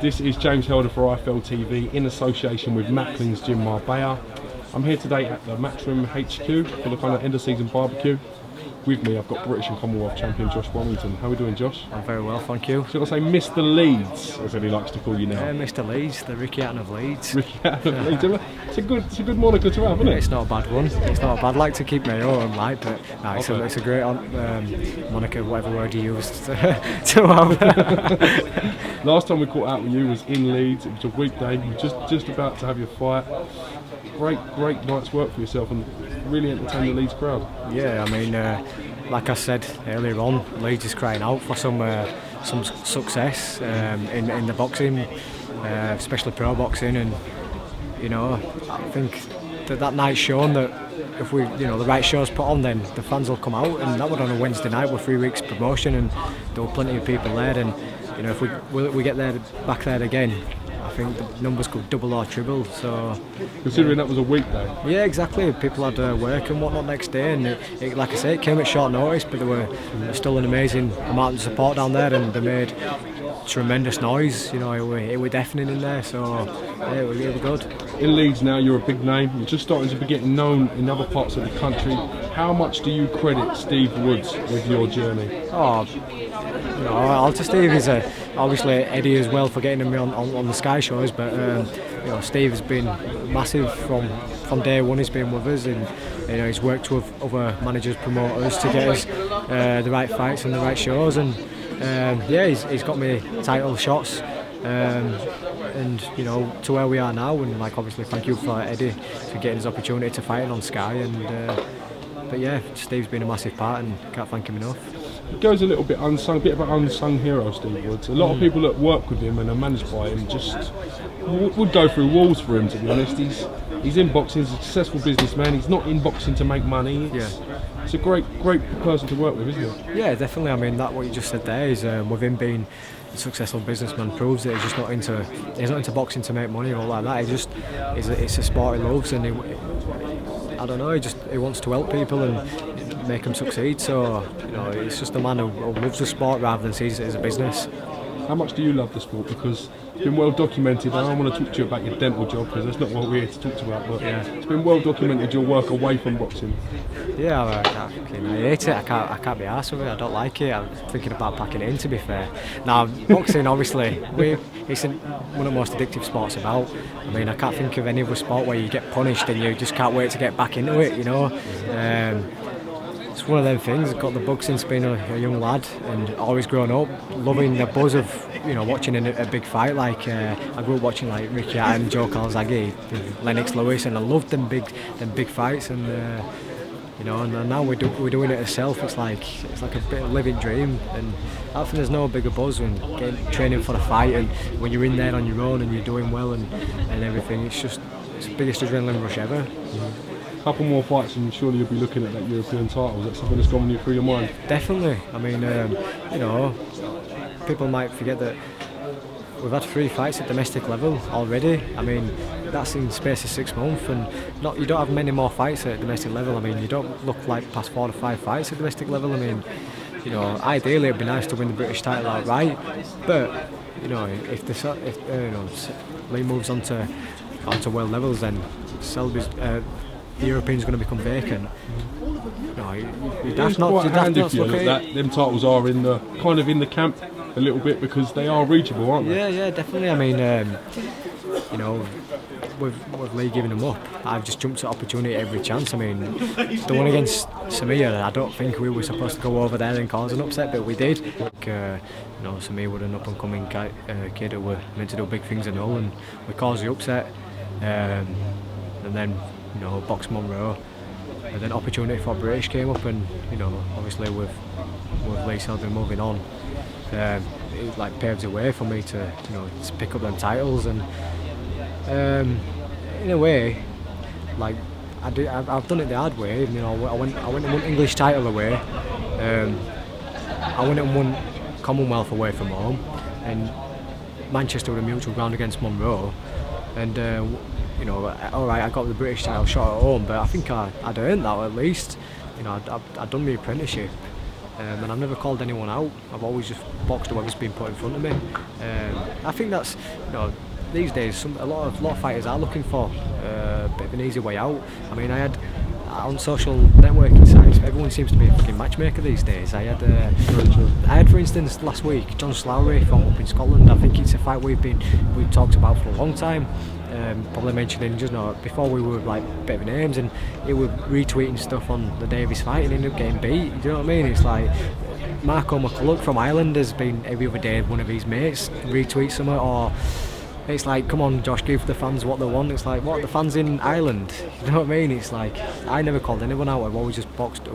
This is James Helder for IFL TV in association with Macklin's Gym Marbella. I'm here today at the Matchroom HQ for the kind of end of season barbecue. With me I've got British and Commonwealth champion Josh Warrington. How are we doing, Josh? I'm very well, thank you. Should I say Mr. Leeds, as he likes to call you now? Mr. Leeds, the Ricky Hatton of Leeds. Ricky Hatton of Leeds. It's a good moniker to have, isn't it? It's not a bad one. It's not a bad. Like to keep my own, like, but no, it's a great moniker, whatever word you use to have. Last time we caught out with you was in Leeds. It was a weekday. You were just about to have your fight. Great night's work for yourself and really entertained the Leeds crowd. Yeah, I mean, like I said earlier on, Leeds is crying out for some success in the boxing, especially pro boxing, and you know, I think that night's shown that if we, you know, the right show's put on, then the fans will come out, and that was on a Wednesday night with 3 weeks promotion, and there were plenty of people there, and you know, if we get there back there again, I think the numbers could double or triple. So, considering that was a weekday. Yeah, exactly. People had work and whatnot next day, and it, like I say, it came at short notice, but there were still an amazing amount of support down there, and they made tremendous noise. You know, it were deafening in there. So yeah, it was good. In Leeds now, you're a big name. You're just starting to be getting known in other parts of the country. How much do you credit Steve Woods with your journey? Oh, you know, Alter Steve is obviously Eddie as well for getting me on the Sky shows, but you know, Steve has been massive from day one. He's been with us, and you know, he's worked with other managers, promoters to get us the right fights and the right shows, and yeah, he's got me title shots, and you know, to where we are now, and like obviously thank you for Eddie for getting his opportunity to fight on Sky, and but yeah, Steve's been a massive part, and can't thank him enough. It goes a little bit unsung, a bit of an unsung hero, Steve Woods. A lot of people that work with him and are managed by him just would go through walls for him, to be honest. He's in boxing, he's a successful businessman, he's not in boxing to make money. It's a great person to work with, isn't it? Yeah, definitely. I mean, that what you just said there is with him being a successful businessman proves that he's just not into boxing to make money or like that. It's a sport he loves, and I don't know, he wants to help people and make them succeed. So you know, it's just a man who loves the sport rather than sees it as a business. How much do you love the sport? Because it's been well documented, and I want to talk to you about your dental job because that's not what we're here to talk about, but yeah, it's been well documented your work away from boxing. Yeah, I hate it. I can't be arsed with it. I don't like it. I'm thinking about packing it in, to be fair. Now, boxing, obviously, it's one of the most addictive sports about. I mean, I can't think of any other sport where you get punished and you just can't wait to get back into it, you know. It's one of them things. I've got the bug since being a young lad, and always grown up loving the buzz of, you know, watching a big fight. Like I grew up watching like Ricky Hatton, Joe Calzaghe, Lennox Lewis, and I loved them big fights. And you know, and now we're doing it ourselves. It's like a bit of a living dream, and I think there's no bigger buzz when training for a fight, and when you're in there on your own and you're doing well and everything. It's the biggest adrenaline rush ever. Couple more fights and surely you'll be looking at that European title. Is that something that's gone through your mind? Definitely. I mean, you know, people might forget that we've had 3 fights at domestic level already. I mean, that's in the space of 6 months, and you don't have many more fights at domestic level. I mean, you don't look like past 4 to 5 fights at domestic level. I mean, you know, ideally it'd be nice to win the British title outright, but you know, if you know, Lee moves onto world levels, then Selby's. The European's going to become vacant. No, that's not handy for you that them titles are in the camp a little bit, because they are reachable, aren't they? Yeah, definitely. I mean, you know, with Lee giving them up, I've just jumped at opportunity every chance. I mean, the one against Samir, I don't think we were supposed to go over there and cause an upset, but we did. Like, you know, Samir was an up-and-coming kid who were meant to do big things and all, and we caused the upset, and then, you know, box Monroe, and then opportunity for British came up, and you know, obviously with Lee Selby moving on, it like paved the way for me to, you know, to pick up them titles, and in a way, like I've done it the hard way. You know, I went and won English title away. I went and won Commonwealth away from home, and Manchester with a mutual ground against Monroe, and you know, alright, I got the British title shot at home, but I think I'd earned that at least. You know, I'd done my apprenticeship, and I've never called anyone out. I've always just boxed whoever's been put in front of me. I think that's, these days a lot of fighters are looking for a bit of an easy way out. I mean, I had on social networking sites, everyone seems to be a fucking matchmaker these days. I had, for instance, last week, John Slowry from up in Scotland. I think it's a fight we've talked about for a long time. Probably mentioning just before we were like a bit of names, and he was retweeting stuff on the day of his fight and ended up getting beat. Do you know what I mean? It's like Marco McCulloch from Ireland has been every other day one of his mates retweet something, or it's like, come on Josh, give the fans what they want. It's like, what, the fans in Ireland? You know what I mean? It's like, I never called anyone out. I've always just boxed